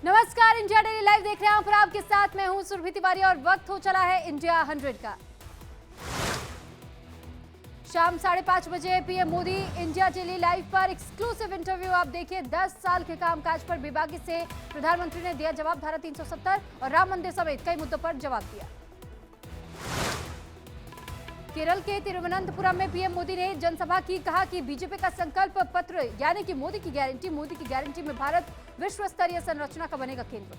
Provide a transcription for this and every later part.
नमस्कार, India daily live देख रहे हैं आप और आपके साथ मैं हूं सुरभि तिवारी और वक्त हो चला है इंडिया 100 का। शाम 5:30 बजे PM Modi India daily live पर एक्सक्लूसिव इंटरव्यू आप देखिए। 10 साल के कामकाज पर बेबाकी से प्रधानमंत्री ने दिया जवाब। धारा 370 और राम मंदिर समेत कई मुद्दों पर जवाब दिया। केरल के तिरुवनंतपुरम में पीएम मोदी ने जनसभा की, कहा कि बीजेपी का संकल्प पत्र यानी कि मोदी की गारंटी में भारत विश्व स्तरीय संरचना का बनेगा केंद्र।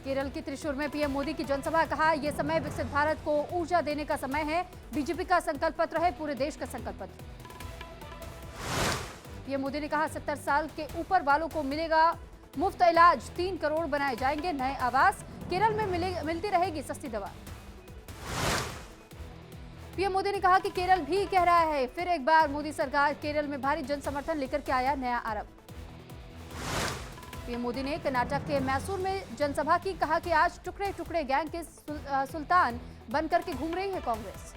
केरल के त्रिशूर में पीएम मोदी की जनसभा, कहा यह समय विकसित भारत को ऊर्जा देने का समय है। बीजेपी का संकल्प पत्र है पूरे देश का संकल्प पत्र। पीएम मोदी ने कहा 70 साल के ऊपर वालों को मिलेगा मुफ्त इलाज, 3 करोड़ बनाए जाएंगे नए आवास, केरल में मिलती रहेगी सस्ती दवा। पीएम मोदी ने कहा कि केरल भी कह रहा है, फिर एक बार मोदी सरकार केरल में भारी जन समर्थन लेकर के आया नया आरब। पीएम मोदी ने कर्नाटक के मैसूर में जनसभा की, कहा कि आज टुकड़े टुकड़े गैंग के सुल्तान बनकर के घूम रही है कांग्रेस।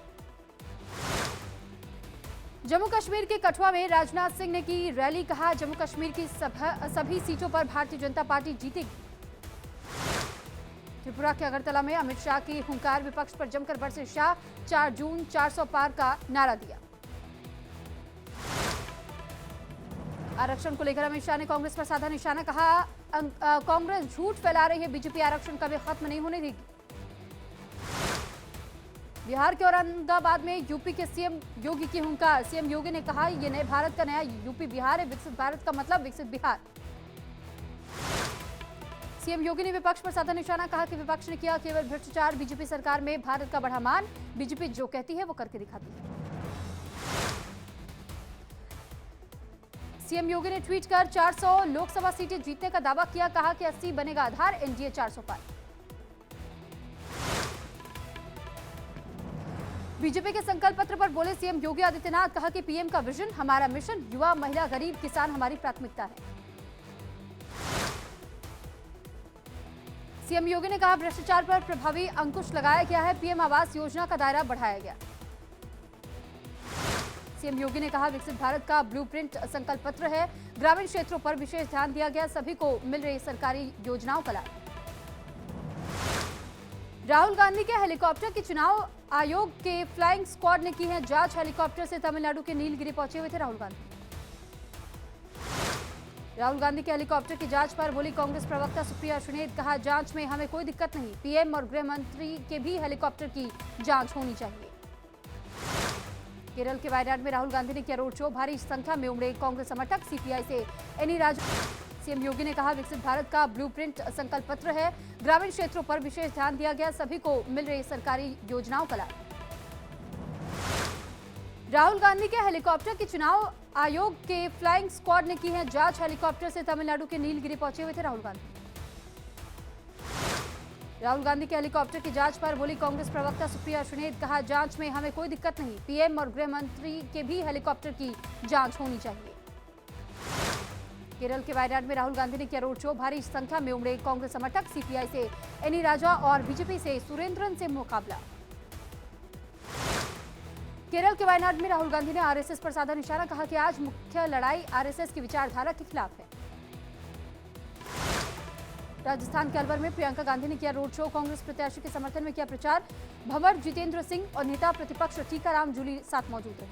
जम्मू कश्मीर के कठुआ में राजनाथ सिंह ने की रैली, कहा जम्मू कश्मीर की सभी सीटों पर भारतीय जनता पार्टी जीतेगी। त्रिपुरा के अगरतला में अमित शाह की हुंकार, विपक्ष पर जमकर बरसे शाह, 4 जून 400 पार का नारा दिया। आरक्षण को लेकर अमित शाह ने कांग्रेस पर साधा निशाना, कहा कांग्रेस झूठ फैला रही है, बीजेपी आरक्षण कभी खत्म नहीं होने देगी। बिहार के औरंगाबाद में यूपी के सीएम योगी की हुंकार, सीएम योगी ने कहा यह नए भारत का नया यूपी बिहार है, विकसित भारत का मतलब विकसित बिहार। सीएम योगी ने विपक्ष पर साधा निशाना, कहा कि विपक्ष ने किया केवल भ्रष्टाचार, बीजेपी सरकार में भारत का बढ़ा मान, बीजेपी जो कहती है वो करके दिखाती है। सीएम योगी ने ट्वीट कर 400 लोकसभा सीटें जीतने का दावा किया, कहा कि 80 बनेगा आधार, एनडीए 400 पार। बीजेपी के संकल्प पत्र पर बोले सीएम योगी आदित्यनाथ, कहा कि पीएम का विजन हमारा मिशन, युवा महिला गरीब किसान हमारी प्राथमिकता है। सीएम योगी ने कहा भ्रष्टाचार पर प्रभावी अंकुश लगाया गया है, पीएम आवास योजना का दायरा बढ़ाया गया। सीएम योगी ने कहा विकसित भारत का ब्लूप्रिंट संकल्प पत्र है, ग्रामीण क्षेत्रों पर विशेष ध्यान दिया गया, सभी को मिल रही सरकारी योजनाओं का लाभ। राहुल गांधी के हेलीकॉप्टर की चुनाव आयोग के फ्लाइंग स्क्वाड ने की है जांच, हेलीकॉप्टर से तमिलनाडु के नीलगिरी पहुंचे हुए थे राहुल गांधी के हेलीकॉप्टर की जांच पर बोली कांग्रेस प्रवक्ता सुप्रिया सुनेद, कहा जांच में हमें कोई दिक्कत नहीं, पीएम और गृह मंत्री के भी हेलीकॉप्टर की जांच होनी चाहिए। केरल के वायनाड में राहुल गांधी ने किया रोड शो, भारी संख्या में उमड़े कांग्रेस समर्थक, सीपीआई से एनी राजू। सीएम योगी ने कहा विकसित भारत का ब्लूप्रिंट संकल्प पत्र है, ग्रामीण क्षेत्रों पर विशेष ध्यान दिया गया, सभी को मिल रही सरकारी योजनाओं का लाभ। राहुल गांधी के हेलीकॉप्टर की चुनाव आयोग के फ्लाइंग स्क्वाड ने की है जांच, हेलीकॉप्टर से तमिलनाडु के नीलगिरी पहुंचे हुए थे राहुल गांधी के हेलीकॉप्टर की जांच पर बोली कांग्रेस प्रवक्ता सुप्रिया सुनेद, कहा जांच में हमें कोई दिक्कत नहीं, पीएम और गृह मंत्री के भी हेलीकॉप्टर की जांच होनी चाहिए। केरल के वायनाड में राहुल गांधी ने किया रोड शो, भारी संख्या में उमड़े कांग्रेस समर्थक, सीपीआई से एनी राजा और बीजेपी से सुरेंद्रन से मुकाबला। केरल के वायनाड में राहुल गांधी ने आरएसएस पर साधा निशाना, कहा कि आज मुख्य लड़ाई आरएसएस की विचारधारा के खिलाफ है। राजस्थान के अलवर में प्रियंका गांधी ने किया रोड शो, कांग्रेस प्रत्याशी के समर्थन में किया प्रचार, भंवर जितेंद्र सिंह और नेता प्रतिपक्ष टीकाराम जूली साथ मौजूद रहे।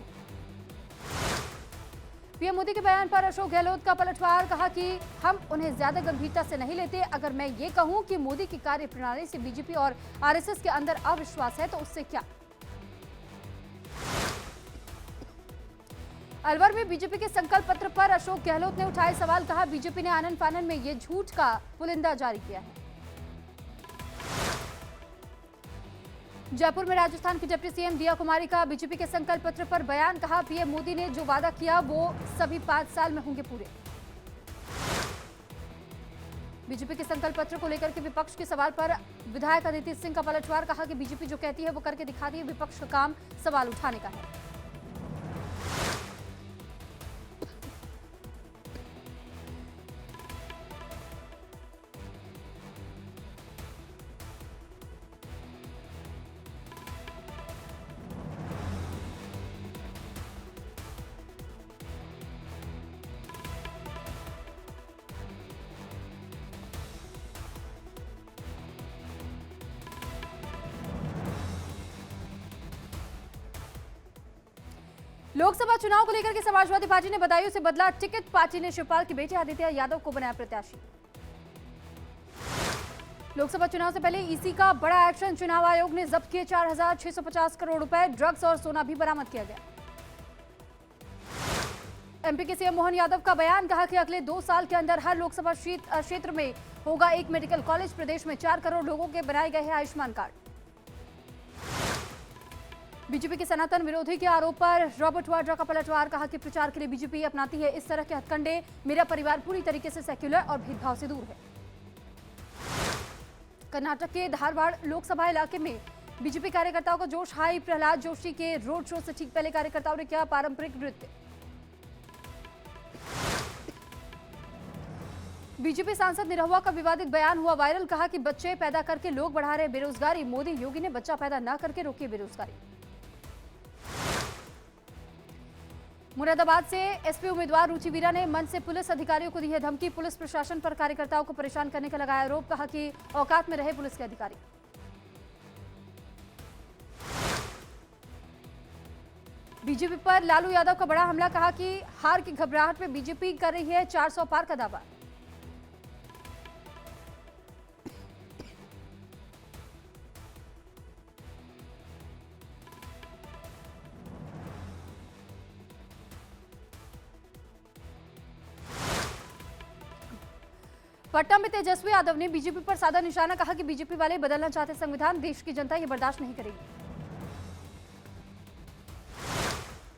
पीएम मोदी के बयान पर अशोक गहलोत का पलटवार, कहा कि हम उन्हें ज्यादा गंभीरता से नहीं लेते, अगर मैं ये कहूं कि मोदी की कार्यप्रणाली से बीजेपी और आरएसएस के अंदर अविश्वास है तो उससे क्या। अलवर में बीजेपी के संकल्प पत्र पर अशोक गहलोत ने उठाए सवाल, कहा बीजेपी ने आनन फानन में ये झूठ का पुलिंदा जारी किया है। जयपुर में राजस्थान की डिप्टी सीएम दिया कुमारी का बीजेपी के संकल्प पत्र पर बयान, कहा पीएम मोदी ने जो वादा किया वो सभी 5 साल में होंगे पूरे। बीजेपी के संकल्प पत्र को लेकर के विपक्ष के सवाल पर विधायक अदिति सिंह का पलटवार, कहा कि बीजेपी जो कहती है वो करके दिखाती है, विपक्ष का काम सवाल उठाने का है। लोकसभा चुनाव को लेकर के समाजवादी पार्टी ने बदायूं से बदला टिकट। पार्टी ने शिवपाल के बेटे आदित्य यादव को बनाया प्रत्याशी। लोकसभा चुनाव से पहले ईसी का बड़ा एक्शन। चुनाव आयोग ने जब्त किए 4,650 करोड़ रुपए। ड्रग्स और सोना भी बरामद किया गया। एमपी के सीएम मोहन यादव का बयान, कहा कि अगले 2 साल के अंदर हर लोकसभा क्षेत्र में होगा एक मेडिकल कॉलेज। प्रदेश में 4 करोड़ लोगों के बनाए गए हैं आयुष्मान कार्ड। बीजेपी के सनातन विरोधी के आरोप पर रॉबर्ट वाड्रा का पलटवार, कहा कि प्रचार के लिए बीजेपी अपनाती है इस तरह के हथकंडे। मेरा परिवार पूरी तरीके से सेक्युलर और भेदभाव से दूर है। कर्नाटक के धारवाड़ लोकसभा इलाके में बीजेपी कार्यकर्ताओं का जोश हाई। प्रहलाद जोशी के रोड शो से ठीक पहले कार्यकर्ताओं ने किया पारंपरिक नृत्य। बीजेपी सांसद निरहुआ का विवादित बयान हुआ वायरल, कहा कि बच्चे पैदा करके लोग बढ़ा रहे बेरोजगारी। मोदी योगी ने बच्चा पैदा न करके रोकी बेरोजगारी। मुरादाबाद से एसपी उम्मीदवार रुचि वीरा ने मंच से पुलिस अधिकारियों को दी है धमकी। पुलिस प्रशासन पर कार्यकर्ताओं को परेशान करने का लगाया आरोप, कहा कि औकात में रहे पुलिस के अधिकारी। बीजेपी पर लालू यादव का बड़ा हमला, कहा कि हार की घबराहट में बीजेपी कर रही है 400 पार का दावा। पटना में तेजस्वी यादव ने बीजेपी पर साधा निशाना, कहा कि बीजेपी वाले बदलना चाहते संविधान। देश की जनता ये बर्दाश्त नहीं करेगी।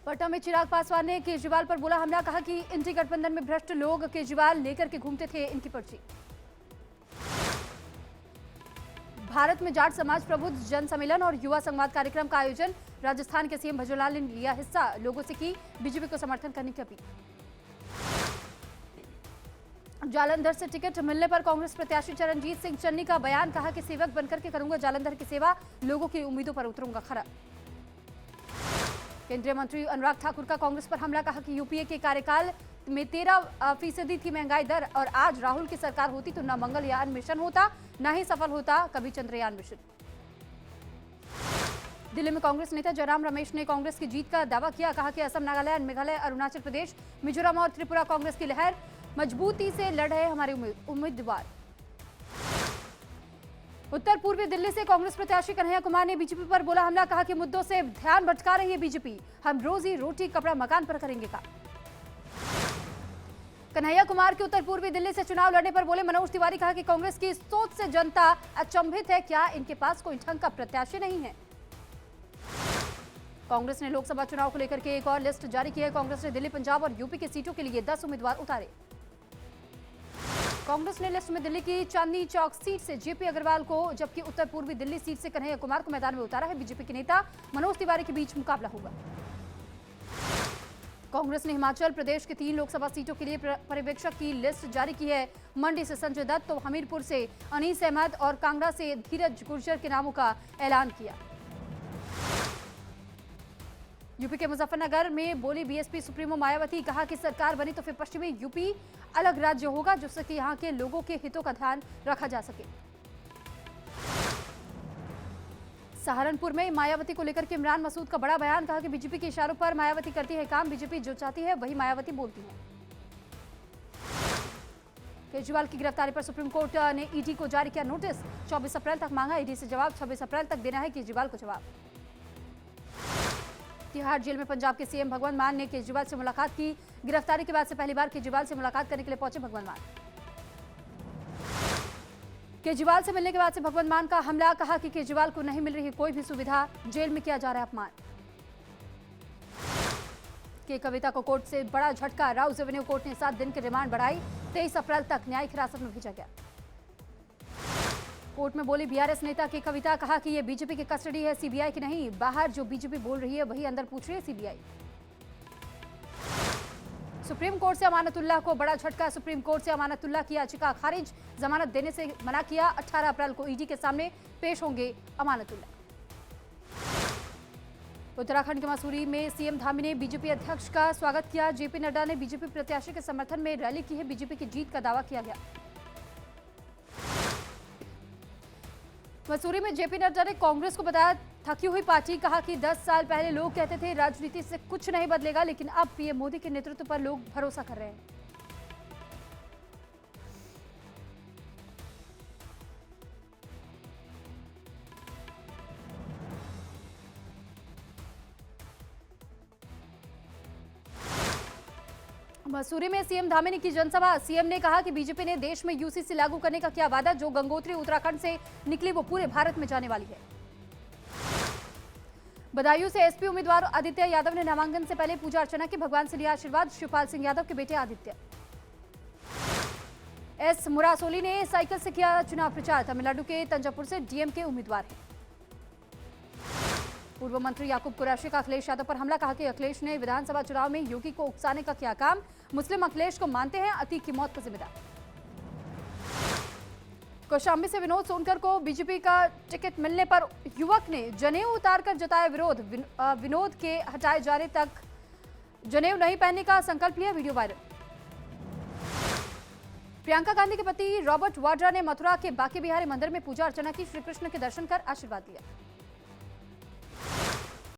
पटना में चिराग पासवान ने केजरीवाल पर बोला हमला, कहा कि इंडी गठबंधन में भ्रष्ट लोग केजरीवाल लेकर के घूमते थे इनकी पर्ची। भारत में जाट समाज प्रबुद्ध जन सम्मेलन और युवा संवाद कार्यक्रम का आयोजन। राजस्थान के सीएम भजनलाल ने लिया हिस्सा। लोगों से की बीजेपी को समर्थन करने की अपील। जालंधर से टिकट मिलने पर कांग्रेस प्रत्याशी चरणजीत सिंह चन्नी का बयान, कहा कि सेवक बनकर के करूंगा जालंधर की सेवा। लोगों की उम्मीदों पर उतरूंगा खरा। केंद्रीय मंत्री अनुराग ठाकुर का कांग्रेस पर हमला, कहा कि यूपीए के कार्यकाल में 13% थी महंगाई दर और आज राहुल की सरकार होती तो न मंगलयान मिशन होता न ही सफल होता कभी चंद्रयान मिशन। दिल्ली में कांग्रेस नेता जयराम रमेश ने कांग्रेस की जीत का दावा किया, कहा कि असम, नागालैंड, मेघालय, अरुणाचल प्रदेश, मिजोरम और त्रिपुरा कांग्रेस की लहर। मजबूती से लड़ रहे हमारे उम्मीदवार। उत्तर पूर्वी दिल्ली से कांग्रेस प्रत्याशी कन्हैया कुमार ने बीजेपी पर बोला हमला, कहा कि मुद्दों से ध्यान भटका रही है बीजेपी। हम रोजी रोटी कपड़ा मकान पर करेंगे काम। कन्हैया कुमार के उत्तर पूर्वी दिल्ली से चुनाव लड़ने पर बोले मनोज तिवारी, कहा कि कांग्रेस की सोच से जनता अचंभित है। क्या इनके पास कोई ढंग का प्रत्याशी नहीं है? कांग्रेस ने लोकसभा चुनाव को लेकर के एक और लिस्ट जारी की है। कांग्रेस ने दिल्ली, पंजाब और यूपी की सीटों के लिए 10 उम्मीदवार उतारे। कांग्रेस ने लिस्ट में दिल्ली की चांदनी चौक सीट से जेपी अग्रवाल को, जबकि उत्तर पूर्वी दिल्ली सीट से कन्हैया कुमार को मैदान में उतारा है। बीजेपी के नेता मनोज तिवारी के बीच मुकाबला होगा। कांग्रेस ने हिमाचल प्रदेश के 3 लोकसभा सीटों के लिए पर्यवेक्षक की लिस्ट जारी की है। मंडी से संजय दत्त, तो हमीरपुर से अनीस अहमद और कांगड़ा से धीरज गुर्जर के नामों का ऐलान किया। यूपी के मुजफ्फरनगर में बोली बीएसपी सुप्रीमो मायावती, कहा कि सरकार बनी तो फिर पश्चिमी यूपी अलग राज्य होगा, जिससे कि यहां के लोगों के हितों का ध्यान रखा जा सके। सहारनपुर में मायावती को लेकर के इमरान मसूद का बड़ा बयान, कहा कि बीजेपी के इशारों पर मायावती करती है काम। बीजेपी जो चाहती है वही मायावती बोलती है। केजरीवाल की गिरफ्तारी पर सुप्रीम कोर्ट ने ईडी को जारी किया नोटिस। 24 अप्रैल तक मांगा ईडी से जवाब। 26 अप्रैल तक देना है केजरीवाल को जवाब। तिहाड़ जेल में पंजाब के सीएम भगवंत मान ने केजरीवाल से मुलाकात की। गिरफ्तारी के बाद से पहली बार केजरीवाल से मुलाकात करने के लिए पहुंचे भगवंत मान। केजरीवाल से मिलने के बाद से भगवंत मान का हमला, कहा कि केजरीवाल को नहीं मिल रही कोई भी सुविधा, जेल में किया जा रहा है अपमान। के कविता को कोर्ट से बड़ा झटका। राउज एवेन्यू कोर्ट ने 7 दिन की रिमांड बढ़ाई। 23 अप्रैल तक न्यायिक हिरासत में भेजा गया। कोर्ट में बोली बीआरएस नेता के कविता, कहा कि ये बीजेपी की कस्टडी है, सीबीआई की नहीं। बाहर जो बीजेपी बोल रही है वही अंदर पूछ रही है सीबीआई। सुप्रीम कोर्ट से अमानतुल्लाह को बड़ा झटका। सुप्रीम कोर्ट से अमानतुल्लाह की याचिका खारिज। जमानत देने से मना किया। 18 अप्रैल को ईडी के सामने पेश होंगे अमानतुल्लाह। उत्तराखंड के मसूरी में सीएम धामी ने बीजेपी अध्यक्ष का स्वागत किया। जेपी नड्डा ने बीजेपी प्रत्याशी के समर्थन में रैली की है। बीजेपी की जीत का दावा किया गया। मसूरी में जेपी नड्डा ने कांग्रेस को बताया थकी हुई पार्टी, कहा कि 10 साल पहले लोग कहते थे राजनीति से कुछ नहीं बदलेगा, लेकिन अब पीएम मोदी के नेतृत्व पर लोग भरोसा कर रहे हैं। मसूरी में सीएम धामी ने की जनसभा। सीएम ने कहा कि बीजेपी ने देश में यूसीसी लागू करने का किया वादा, जो गंगोत्री उत्तराखंड से निकली वो पूरे भारत में जाने वाली है। बदायूं से एसपी उम्मीदवार आदित्य यादव ने नामांकन से पहले पूजा अर्चना की, भगवान से लिया आशीर्वाद। शिवपाल सिंह यादव के बेटे आदित्य। एस मुरासोली ने साइकिल से किया चुनाव प्रचार। तमिलनाडु के तंजापुर से डीएमके उम्मीदवार है। पूर्व मंत्री याकूब कुरैशी का अखिलेश यादव पर हमला, कहा कि अखिलेश ने विधानसभा चुनाव में योगी को उकसाने का किया काम। मुस्लिम अखिलेश को मानते हैं अतीक की मौत का जिम्मेदार। कौशाम्बी से विनोद सोनकर को बीजेपी का टिकट मिलने पर युवक ने जनेऊ उतारकर जताया विरोध। विनोद के हटाए जाने तक जनेऊ नहीं पहनने का संकल्प लिया, वीडियो वायरल। प्रियंका गांधी के पति रॉबर्ट वाड्रा ने मथुरा के बांके बिहारी मंदिर में पूजा अर्चना की, श्री कृष्ण के दर्शन कर आशीर्वाद लिया।